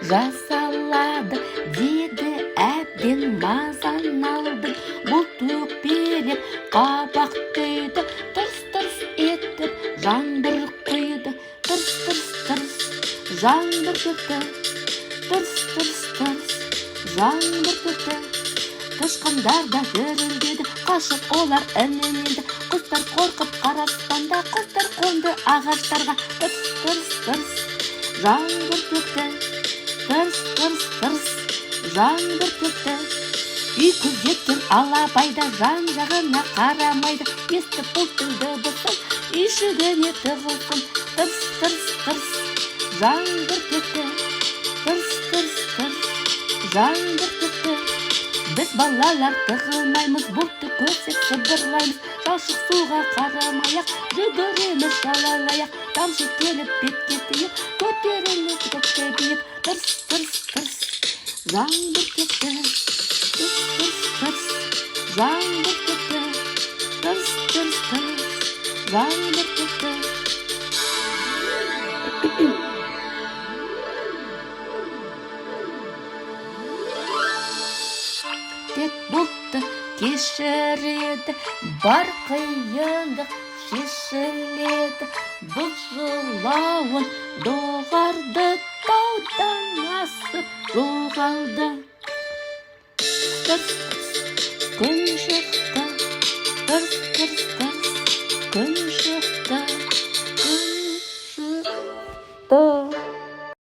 жасалады, деді әбден мазан алдым. Бұлт өкпелеп қабақ түйді, тырс-тырс етіп жаңбыр құйды. Тырс-тырс-тырс жаңбыр төкті, тырс-тырс-тырс жаңбыр төкті. Тышқандар да дүрілдеді, қашып олар інінеді. Құстар қорқып қара аспанда, құстар қонды ағаштарға. Тырс-тырс-тырс жаңбыр төкті, тырс-тырс-тырс жаңбыр төкті. Үй күзеткен алабайда жан-жағына қарамайды. Естіп бұлттың дыбысын, үйшігіне тығылсын. Тырс-тырс-тырс жаңбыр төкті, тырс-тырс-тырс жаңбыр төкті. Біз балалар тығылмаймыз, бұлтты көрсек сыбырлаймыз. Шашық суға қарамай-ақ жүгіреміз жалаңаяқ. Тамшы келіп бетке тиіп, көтеріліп көкке биік. Тырс-тырс-тырс жаңбыр төкті, тырс-тырс-тырс жаңбыр төкті, тырс-тырс-тырс жаңбыр төкті. Тек бұлтты кешіреді, бар қиындық шешіледі. Бұлт жылауын доғарды, таудан асып жоғалды. Тырс-тырс күн шықты, тырс-тырс-тырс күн